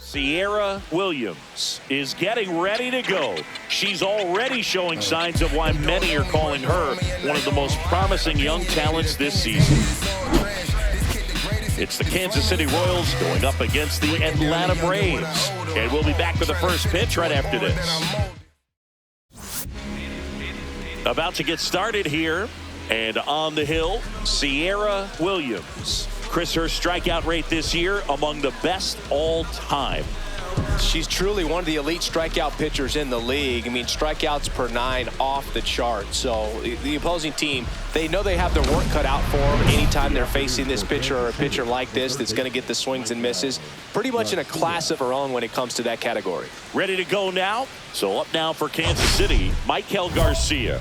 Sierra Williams is getting ready to go. She's already showing signs of why many are calling her one of the most promising young talents this season. It's the Kansas City Royals going up against the Atlanta Braves. And we'll be back with the first pitch right after this. About to get started here. And on the hill, Sierra Williams. Chris, her strikeout rate this year among the best all time. She's truly one of the elite strikeout pitchers in the league. I mean, strikeouts per 9 off the chart. So the opposing team, they know they have their work cut out for them anytime they're facing this pitcher or a pitcher like this that's going to get the swings and misses. Pretty much in a class of her own when it comes to that category. Ready to go now? So up now for Kansas City, Michael Garcia.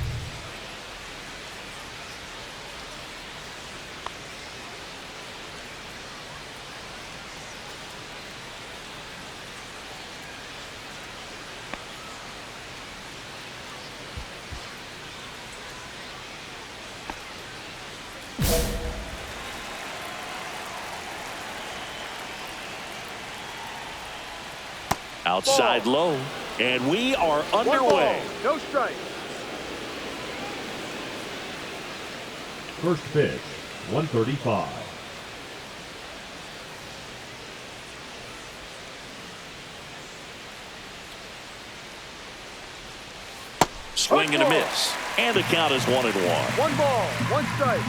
Outside low, and we are underway. No strike. First pitch, 135. Swing and a miss, and the count is 1-1. 1 ball, 1 strike.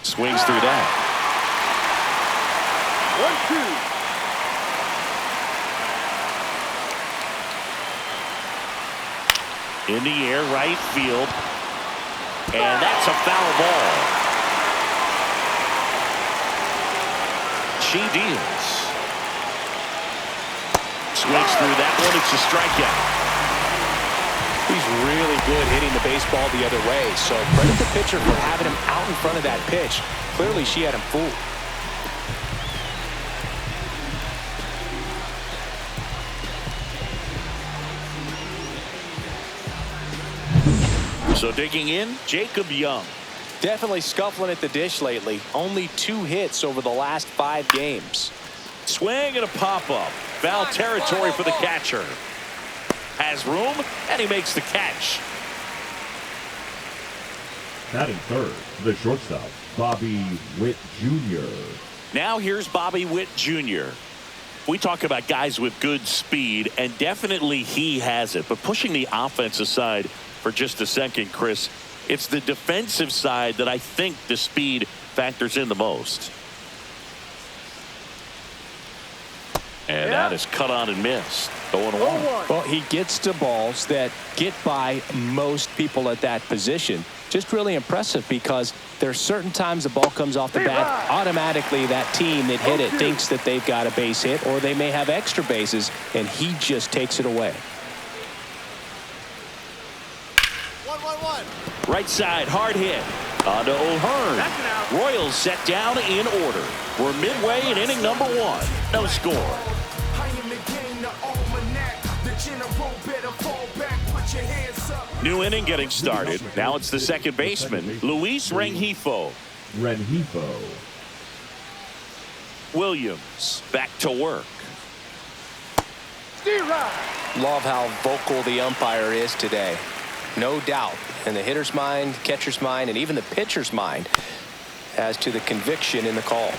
Swings through that. 1-2. In the air, right field. And that's a foul ball. She deals. Swings through that one. It's a strikeout. He's really good hitting the baseball the other way. So credit the pitcher for having him out in front of that pitch. Clearly, she had him fooled. So digging in, Jacob Young. Definitely scuffling at the dish lately. Only 2 hits over the last 5 games. Swing and a pop-up. Foul territory for the catcher. Has room, and he makes the catch. Batting third, the shortstop, Bobby Witt Jr. Now here's Bobby Witt Jr. We talk about guys with good speed, and definitely he has it. But pushing the offense aside for just a second, Chris, it's the defensive side that I think the speed factors in the most. And that is cut on and missed. 0-1. Well, he gets to balls that get by most people at that position. Just really impressive because there's certain times the ball comes off the bat, automatically that team that hit it thinks that they've got a base hit or they may have extra bases, and he just takes it away. 1-1-1. Right side, hard hit. On to O'Hearn. Royals set down in order. We're midway in inning number 1. No score. New inning getting started. Now it's the second baseman, Luis Rengifo. Williams back to work. Love how vocal the umpire is today. No doubt in the hitter's mind, catcher's mind, and even the pitcher's mind as to the conviction in the call.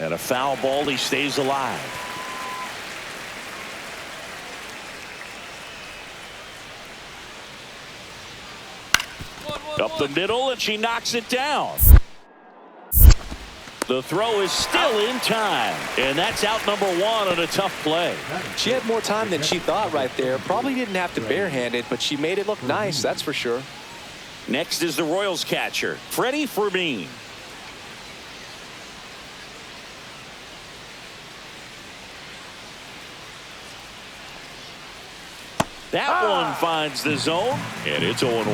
And a foul ball, he stays alive. Up the middle, and she knocks it down. The throw is still in time, and that's out number 1 on a tough play. She had more time than she thought right there. Probably didn't have to barehand it, but she made it look nice, that's for sure. Next is the Royals catcher, Freddie Fermin. That one finds the zone, and it's 0-1.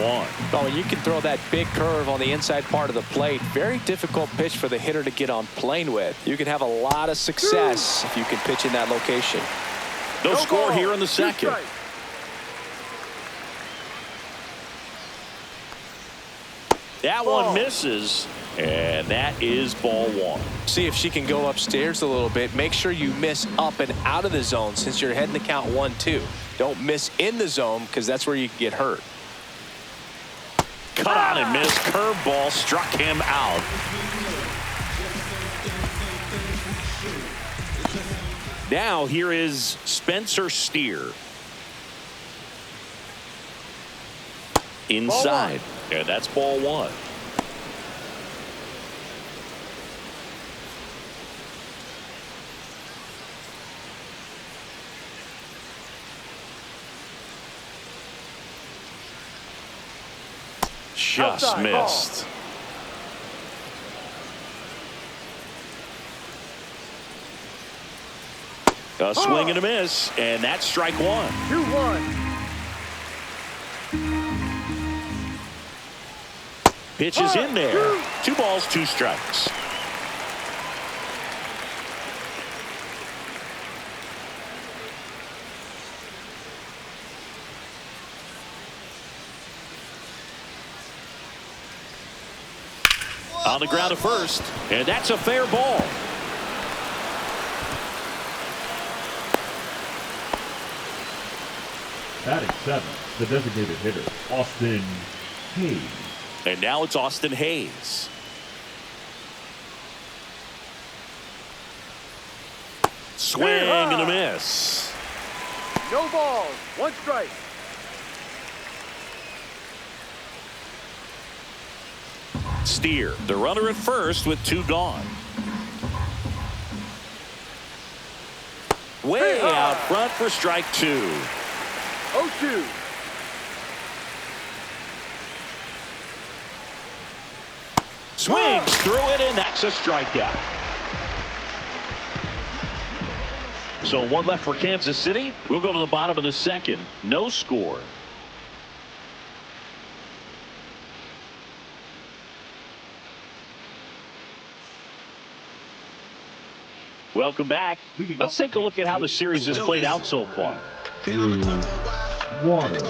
Oh, and you can throw that big curve on the inside part of the plate. Very difficult pitch for the hitter to get on plane with. You can have a lot of success if you can pitch in that location. No score here in the second. That one misses, and that is ball one. See if she can go upstairs a little bit. Make sure you miss up and out of the zone since you're heading to count 1-2. Don't miss in the zone because that's where you get hurt. Cut on and missed. Curveball struck him out. Now here is Spencer Steer. Inside. And that's ball one. Just outside, missed. A swing and a miss, and that's strike one. 2-1. Pitch is in there. 2 balls, 2 strikes. On the ground to first, and that's a fair ball. Batting 7th, the designated hitter, Austin Hayes. And now it's Austin Hayes. Swing and a miss. No balls, 1 strike. Steer, the runner at first with 2 gone. Way out front for strike 2. 0-2. Swings through it, and that's a strikeout. So 1 left for Kansas City. We'll go to the bottom of the second. No score. Welcome back. Let's take a look at how the series has played out so far. Through water.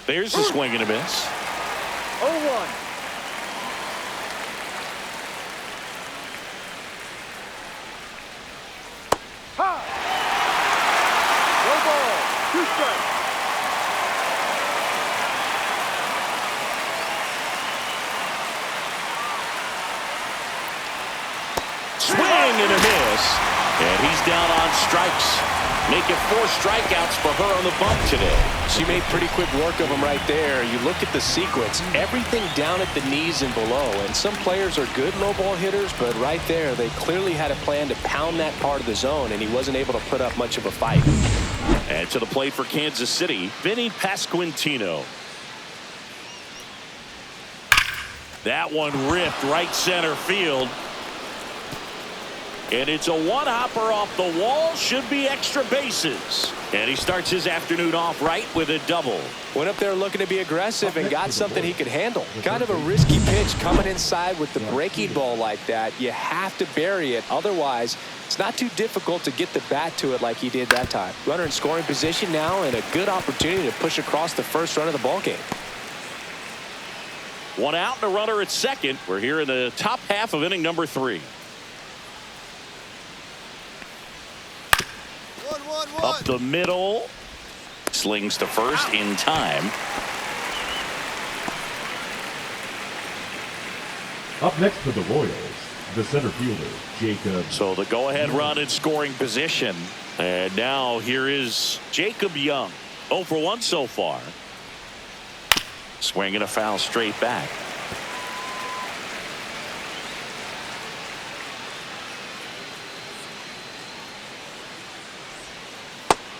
There's a swing and a miss. 0-1. Ha! No ball, 2 strikes. Swing and a miss. And he's down on strikes. Making 4 strikeouts for her on the bump today. She made pretty quick work of him right there. You look at the sequence, everything down at the knees and below. And some players are good low ball hitters, but right there, they clearly had a plan to pound that part of the zone, and he wasn't able to put up much of a fight. And to the plate for Kansas City, Vinny Pasquantino. That one ripped right center field. And it's a 1-hopper off the wall. Should be extra bases. And he starts his afternoon off right with a double. Went up there looking to be aggressive and got something he could handle. Kind of a risky pitch coming inside with the breaking ball like that. You have to bury it. Otherwise, it's not too difficult to get the bat to it like he did that time. Runner in scoring position now, and a good opportunity to push across the first run of the ball game. 1 out and a runner at second. We're here in the top half of inning number 3. Up the middle. Slings to first in time. Up next for the Royals, the center fielder, Jacob. So the go-ahead run in scoring position. And now here is Jacob Young. 0 for 1 so far. Swinging a foul straight back.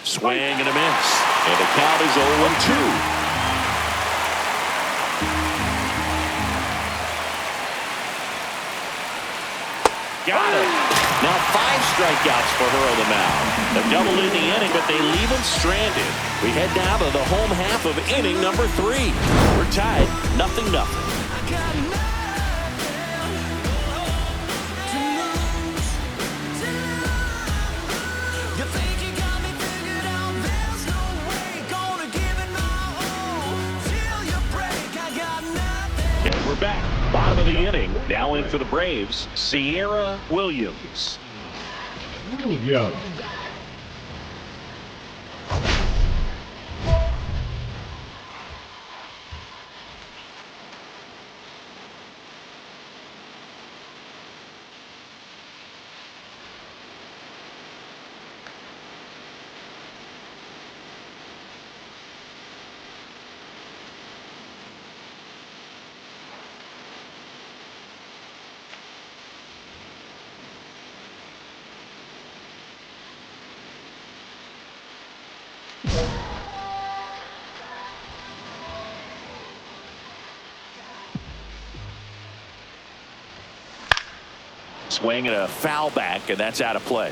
Swing and a miss. And the count is 0-2. Got it. Now 5 strikeouts for her on the mound. A double in the inning, but they leave him stranded. We head now to the home half of inning number 3. We're tied 0-0. And we're back. Bottom of the inning. Now in for the Braves, Sierra Williams. Williams. Swing and a foul back, and that's out of play.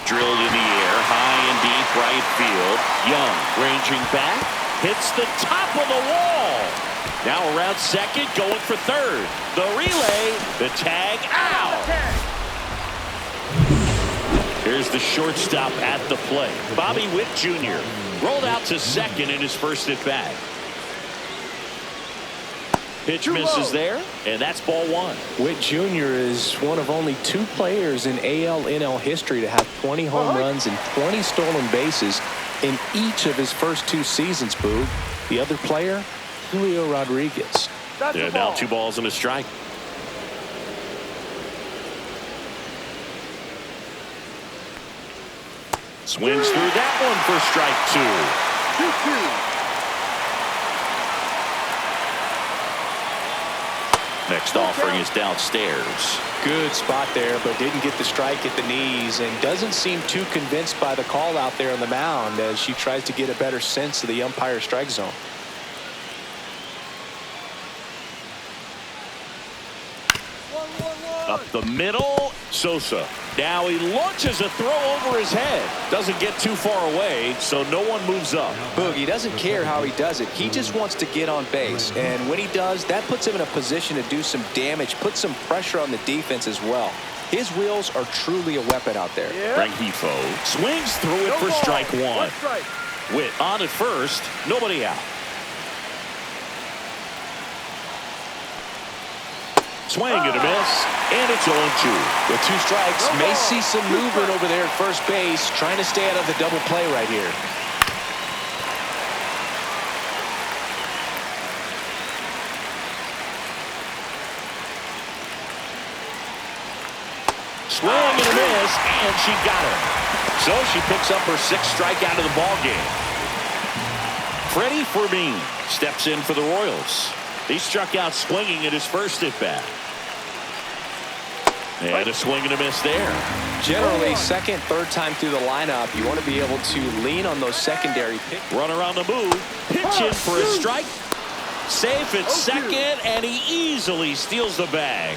Drilled in the air, high and deep right field. Young ranging back, hits the top of the wall. Now around second, going for third. The relay, the tag out. Here's the shortstop at the plate. Bobby Witt Jr. rolled out to second in his first at bat. Pitch misses there, and that's ball 1. Witt Jr. is one of only 2 players in AL/NL history to have 20 home runs and 20 stolen bases in each of his first 2 seasons, Boog. The other player, Julio Rodriguez. Yeah, now 2 balls and a strike. Swings through that one for strike 2. Next offering is downstairs. Good spot there, but didn't get the strike at the knees and doesn't seem too convinced by the call out there on the mound as she tries to get a better sense of the umpire strike zone. Up the middle, Sosa. Now he launches a throw over his head. Doesn't get too far away, so no one moves up. Boogie doesn't care how he does it. He just wants to get on base. And when he does, that puts him in a position to do some damage, put some pressure on the defense as well. His wheels are truly a weapon out there. Rengifo swings through it for strike 1. Witt on at first, nobody out. Swing and a miss, and it's 0-2. With 2 strikes, may see some movement over there at first base, trying to stay out of the double play right here. Swing and a miss, and she got it. So she picks up her 6th strikeout of the ball game. Freddie Fermin steps in for the Royals. He struck out swinging at his first at bat. And a swing and a miss there. Generally, second, third time through the lineup, you want to be able to lean on those secondary picks. Runner on the move. Pitch in for a strike. Safe at second, and he easily steals the bag.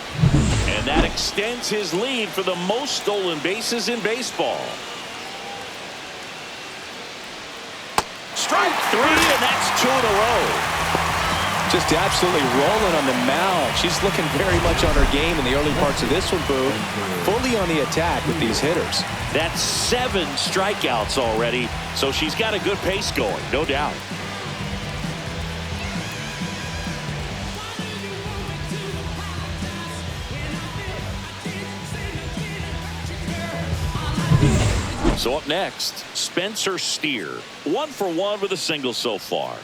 And that extends his lead for the most stolen bases in baseball. Strike 3, and that's 2 in a row. Just absolutely rolling on the mound. She's looking very much on her game in the early parts of this one, Boo. Fully on the attack with these hitters. That's 7 strikeouts already, so she's got a good pace going, no doubt. So up next, Spencer Steer. 1 for 1 with a single so far.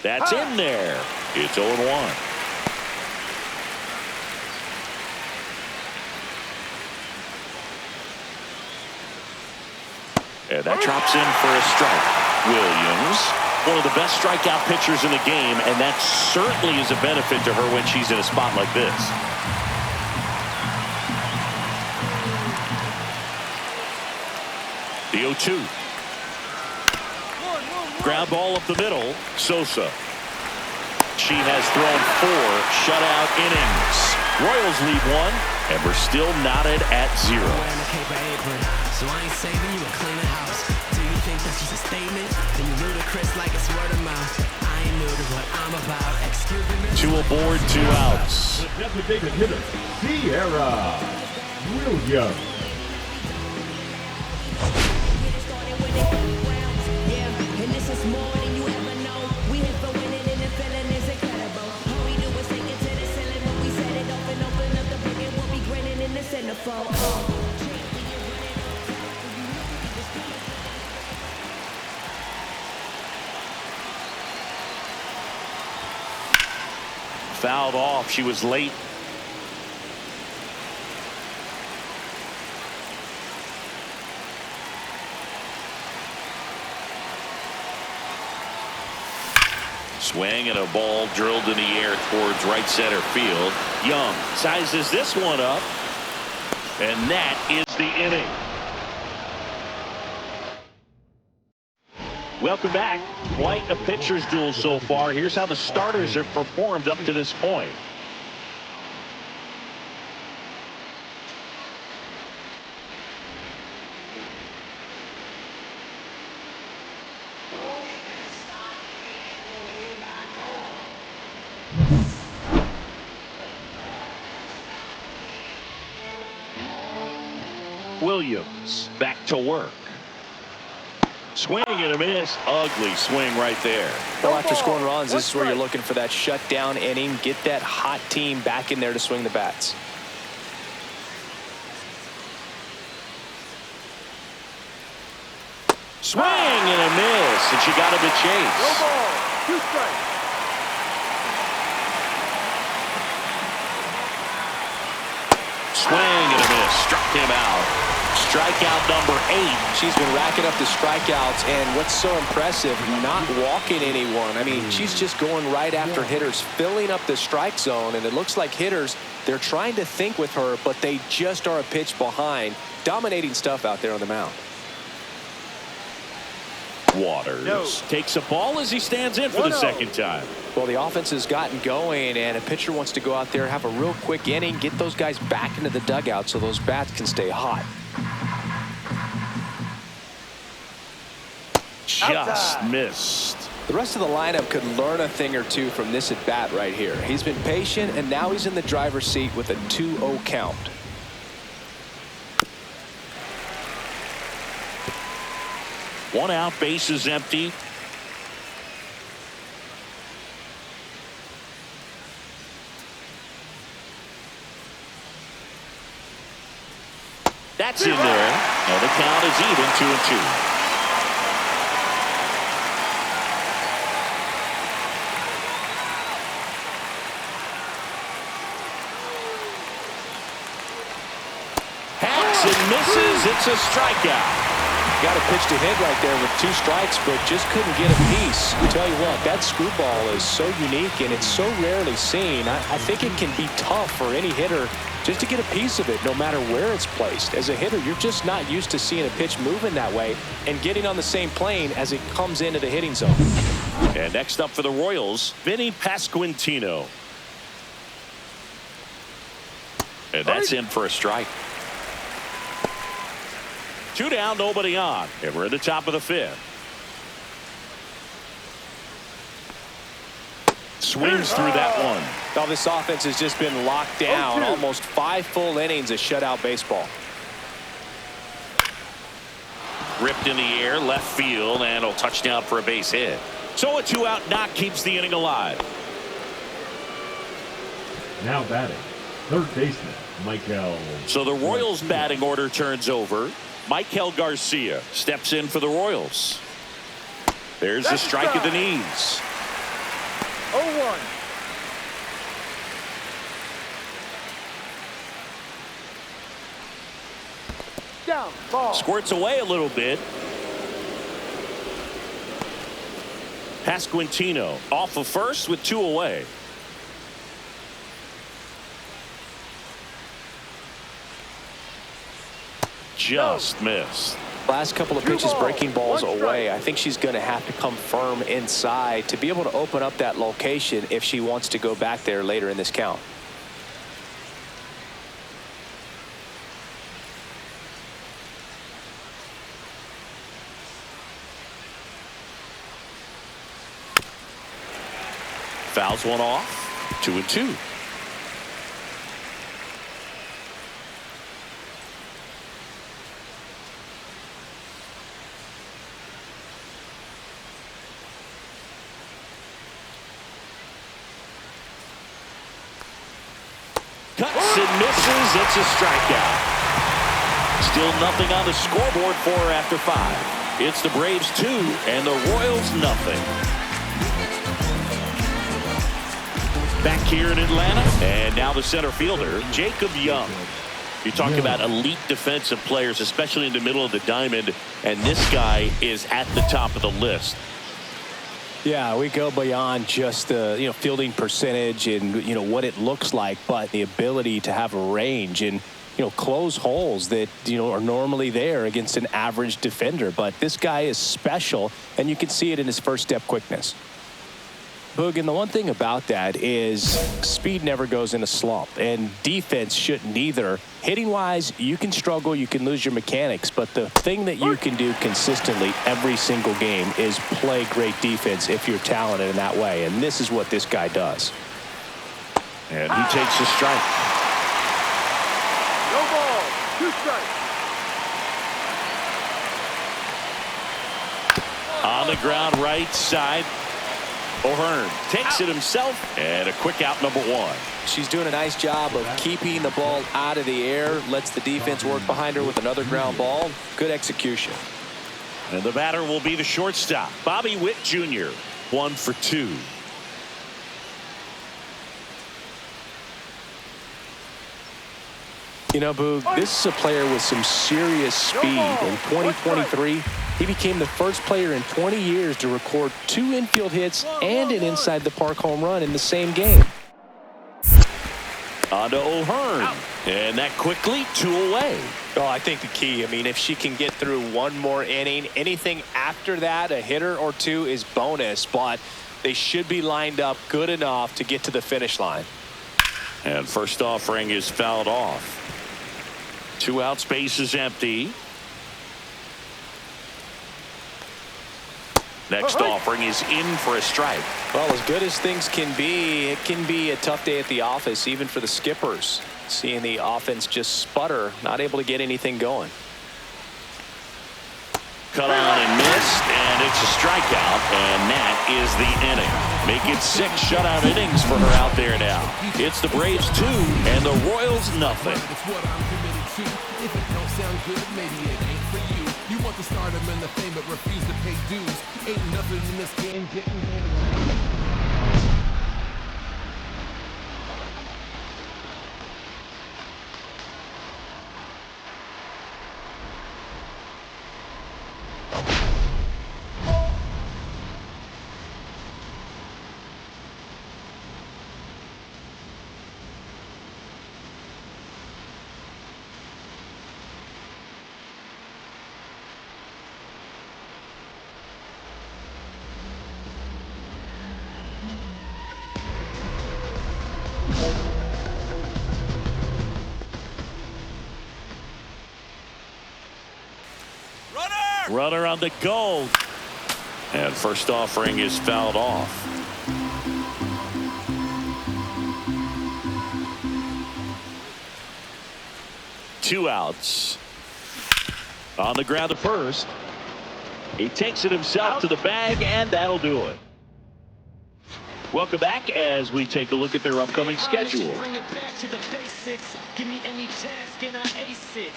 That's in there. It's 0-1. And that drops in for a strike. Williams One of the best strikeout pitchers in the game, and that certainly is a benefit to her when she's in a spot like this. The 0-2. Ground ball up the middle. Sosa. She has thrown 4 shutout innings. Royals lead 1, and we're still knotted at 0. So I ain't saving you a cleaner house. Do you think that's just a statement? Then you ludicrous like it's word of mouth. I ain't new to what I'm about. Excuse me. 2 aboard, 2 outs. The designated hitter, Sierra Williams. Fouled off. She was late. Swing and a ball drilled in the air towards right center field. Young sizes this one up, and that is the inning. Welcome back. Quite a pitcher's duel so far. Here's how the starters have performed up to this point. Williams back to work. Swing and a miss. Ugly swing right there. Well, after scoring runs, this is where you're looking for that shutdown inning. Get that hot team back in there to swing the bats. Swing and a miss, and she got him to chase. No ball. 2 strikes. Swing and a miss. Struck him out. Strikeout number 8. She's been racking up the strikeouts, and what's so impressive, not walking anyone. I mean, she's just going right after hitters, filling up the strike zone, and it looks like hitters, they're trying to think with her, but they just are a pitch behind. Dominating stuff out there on the mound. Waters takes a ball as he stands in for the second time. Well, the offense has gotten going, and a pitcher wants to go out there, have a real quick inning, get those guys back into the dugout so those bats can stay hot. Just missed. The rest of the lineup could learn a thing or two from this at bat right here. He's been patient, and now he's in the driver's seat with a 2-0 count. One out, base is empty. That's in there, and the count is even, 2-2. And misses. It's a strikeout. Got a pitch to hit right there with 2 strikes, but just couldn't get a piece. I tell you what, that screwball is so unique, and it's so rarely seen. I think it can be tough for any hitter just to get a piece of it, no matter where it's placed. As a hitter, you're just not used to seeing a pitch moving that way and getting on the same plane as it comes into the hitting zone. And next up for the Royals, Vinny Pasquantino. And that's in for a strike. 2 down, nobody on. And we're at the top of the 5th. Swings through that one. Now this offense has just been locked down. Almost 5 full innings of shutout baseball. Ripped in the air, left field, and a touchdown for a base hit. So a 2-out knock keeps the inning alive. Now batting, third baseman, Michael. So the Royals batting order turns over. Michael Garcia steps in for the Royals. There's a strike at the knees. 0-1. Down, ball. Squirts away a little bit. Pasquantino off of first with 2 away. Just missed. Last couple of pitches breaking balls away. I think she's going to have to come firm inside to be able to open up that location if she wants to go back there later in this count. Fouls one off. 2-2. Cuts and misses. It's a strikeout. Still nothing on the scoreboard for her after 5. It's the Braves 2 and the Royals nothing. Back here in Atlanta, and now the center fielder, Jacob Young. You talk about elite defensive players, especially in the middle of the diamond, and this guy is at the top of the list. Yeah, we go beyond just the fielding percentage and what it looks like, but the ability to have a range and close holes that are normally there against an average defender. But this guy is special, and you can see it in his first step quickness. Boog, and the one thing about that is speed never goes in a slump, and defense shouldn't either. Hitting wise, you can struggle, you can lose your mechanics, but the thing that you can do consistently every single game is play great defense if you're talented in that way, and this is what this guy does. And he takes a strike. No ball. 2 strikes. On the ground, right side. O'Hearn takes it himself, and a quick out, number 1. She's doing a nice job of keeping the ball out of the air, lets the defense work behind her with another ground ball. Good execution. And the batter will be the shortstop, Bobby Witt Jr., 1 for 2. Boog, this is a player with some serious speed. In 2023, he became the first player in 20 years to record 2 infield hits and an inside the park home run in the same game. On to O'Hearn, and that quickly 2 away. Oh, I think the key, if she can get through one more inning, anything after that, a hitter or 2 is bonus, but they should be lined up good enough to get to the finish line. And first offering is fouled off. 2 outs, base is empty. Next offering is in for a strike. Well, as good as things can be, it can be a tough day at the office, even for the skippers. Seeing the offense just sputter, not able to get anything going. Cut on and missed, and it's a strikeout, and that is the inning. Make it 6 shutout innings for her out there now. It's the Braves 2 and the Royals nothing. It's what I'm committed to. If it don't sound good, maybe it ain't for you. You want the stardom and the fame, but refuse to pay dues. Ain't nothing in this game getting handled. Runner on the go. And first offering is fouled off. Two outs. On the ground to first. He takes it himself to the bag, and that'll do it. Welcome back as we take a look at their upcoming schedule. Bring it back to the basics. Give me any task and I ace it.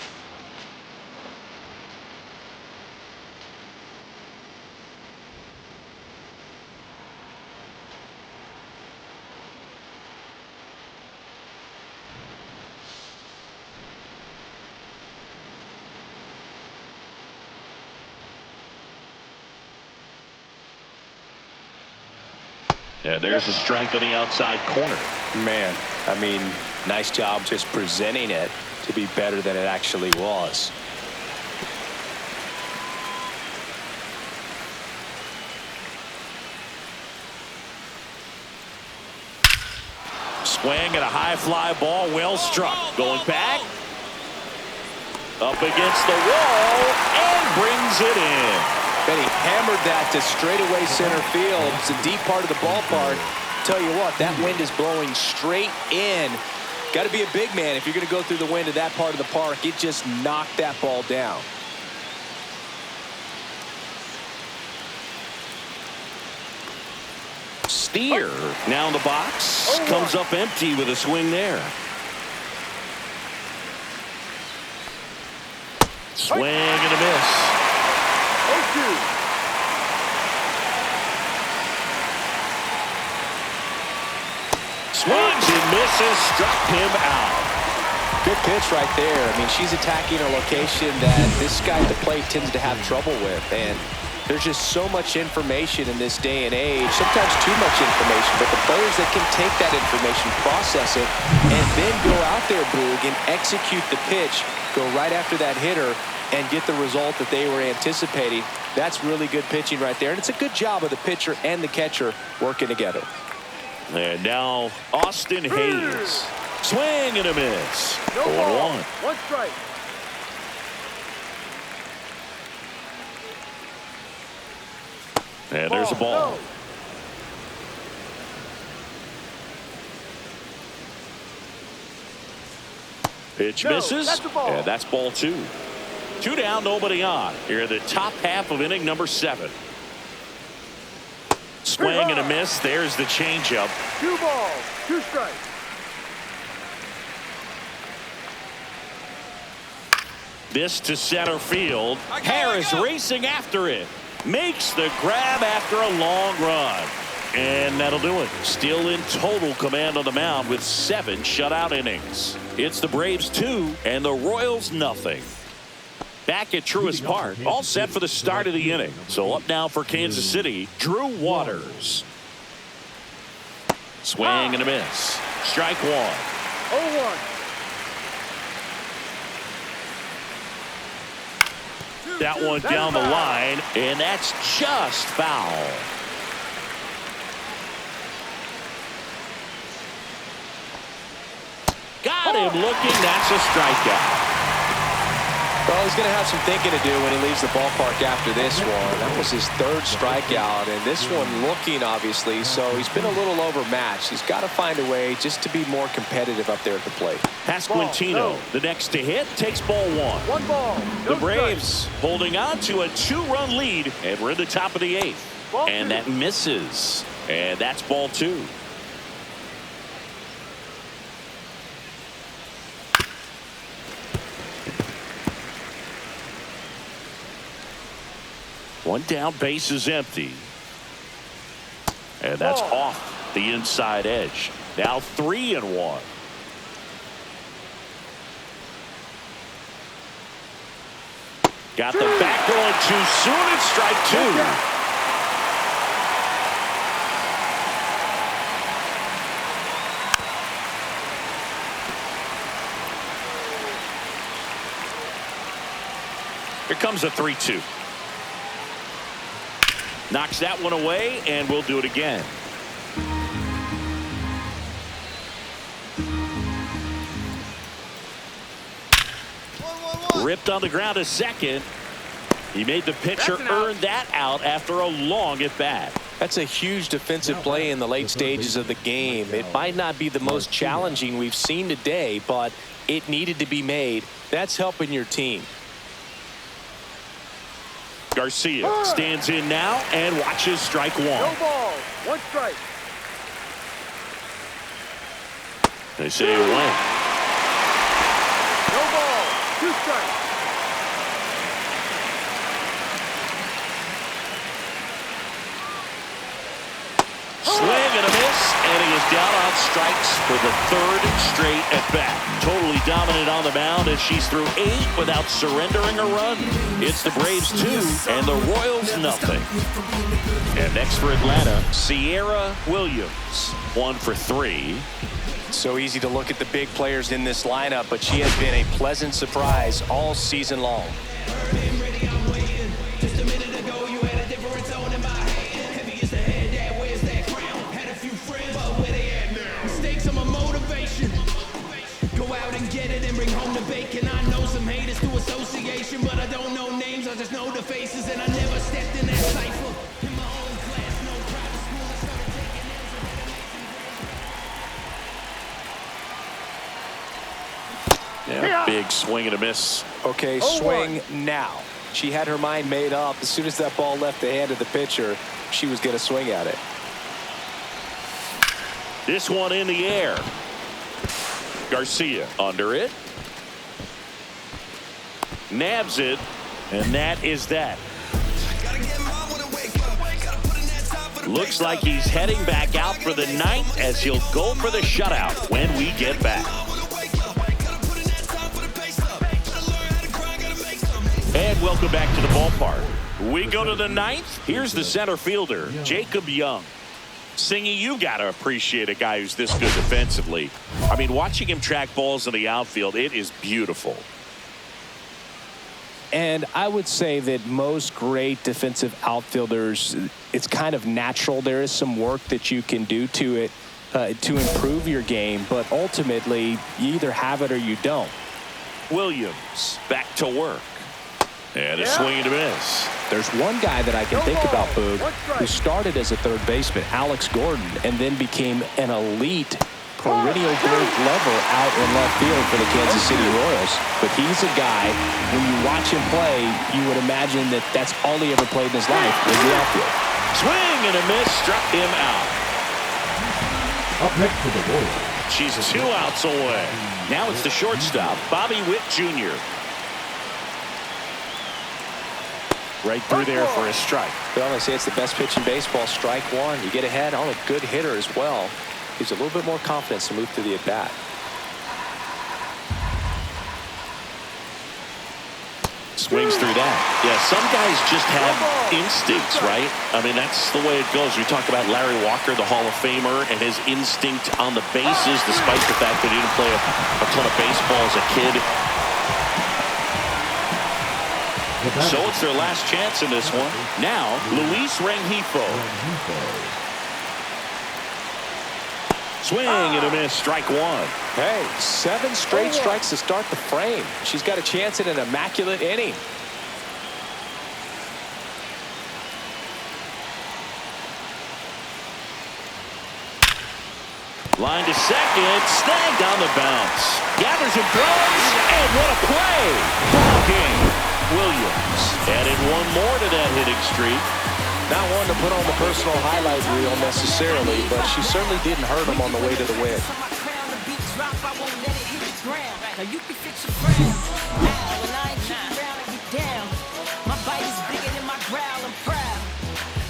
And there's a strike on the outside corner. Man, I mean, nice job just presenting it to be better than it actually was. Swing and a high fly ball, well struck. Going back. Up against the wall and brings it in. And he hammered that to straightaway center field. It's a deep part of the ballpark. Tell you what, that wind is blowing straight in. Got to be a big man if you're going to go through the wind of that part of the park. It just knocked that ball down. Steer now in the box. Comes up empty with a swing there. Swing and a miss. 0-2. Swings and misses. Struck him out. Good pitch right there. I mean, she's attacking a location that this guy at the plate tends to have trouble with. And there's just so much information in this day and age, sometimes too much information, but the players that can take that information, process it, and then go out there, Boog, and execute the pitch, go right after that hitter, and get the result that they were anticipating. That's really good pitching right there, and it's a good job of the pitcher and the catcher working together. And now Austin Hayes. Swing and a miss. No ball. 1-1. One strike. And there's a ball. No. Pitch No, misses. that's a ball. And that's ball 2. 2 down, nobody on. Here in the top half of inning number 7. Swing and a miss. There's the changeup. 2 balls. 2 strikes. This to center field. Harris racing after it. Makes the grab after a long run. And that'll do it. Still in total command on the mound with 7 shutout innings. It's the Braves 2 and the Royals nothing. Back at Truist Park, all set for the start of the inning. So up now for Kansas City, Drew Waters. Swing and a miss. Strike 1. 0-1. That one down the line, and that's just foul. Got him looking. That's a strikeout. Well, he's going to have some thinking to do when he leaves the ballpark after this one. That was his 3rd strikeout, and this one looking, obviously, so he's been a little overmatched. He's got to find a way just to be more competitive up there at the plate. Pasquantino, the next to hit, takes ball 1. 1 ball. No The Braves holding on to a 2-run lead, and we're in the top of the 8th. Ball And 2. that misses. And that's ball 2. One down, base is empty. And that's off the inside edge. Now 3-1. Got the back going too soon. It's strike 2. Here comes a 3-2. Knocks that one away, and we'll do it again. Ripped on the ground a second. He made the pitcher earn that out after a long at bat. That's a huge defensive play in the late stages of the game. It might not be the most challenging we've seen today, but it needed to be made. That's helping your team. Garcia stands in now and watches strike 1. No ball. 1 strike. They say away. No ball. 2 strikes. Swing and a miss, and he is down on strikes for the third straight at bat. Totally dominant on the mound as she's through 8 without surrendering a run. It's the Braves 2 and the Royals nothing. And next for Atlanta, Sierra Williams, 1 for 3. So easy to look at the big players in this lineup, but she has been a pleasant surprise all season long. Go out and get it and bring home the bacon. I know some haters through association, but I don't know names. I just know the faces, and I never stepped in that cipher. In my own class, no private school, I started taking Yeah, big swing and a miss. Okay, swing now. She had her mind made up. As soon as that ball left the hand of the pitcher, she was going to swing at it. This one in the air. Garcia under it. Nabs it. And that is that. Looks like he's heading back out for the 9th as he'll go for the shutout when we get back. And welcome back to the ballpark. We go to the 9th. Here's the center fielder, Jacob Young. Singy, you got to appreciate a guy who's this good defensively. I mean, watching him track balls in the outfield, it is beautiful. And I would say that most great defensive outfielders, it's kind of natural. There is some work that you can do to it to improve your game, but ultimately, you either have it or you don't. Williams back to work. And a swing and a miss. There's one guy that I can think about, Boog, who started as a third baseman, Alex Gordon, and then became an elite perennial gold glover out in left field for the Kansas City Royals. But he's a guy, when you watch him play, you would imagine that that's all he ever played in his life was the outfield. Swing and a miss, struck him out. Up next for the Royals. She's 2 outs away. Now it's the shortstop, Bobby Witt Jr. Right through there for a strike. Well, I say it's the best pitch in baseball. Strike one. You get ahead on a good hitter as well. Gives a little bit more confidence to move through the at-bat. Swings through that. Yeah, some guys just have instincts, right? I mean, that's the way it goes. We talk about Larry Walker, the Hall of Famer, and his instinct on the bases, despite the fact that he didn't play a ton of baseball as a kid. So it's their last chance in this one. Now, Luis Rengifo. Swing and a miss, strike one. Hey, 7 straight strikes to start the frame. She's got a chance at an immaculate inning. Line to second, snagged on the bounce. Gathers and throws, and what a play! Ball game. Williams added one more to that hitting streak. Not one to put on the personal highlight reel necessarily, but she certainly didn't hurt him on the way to the win. Now you can fix your friend. Now, when I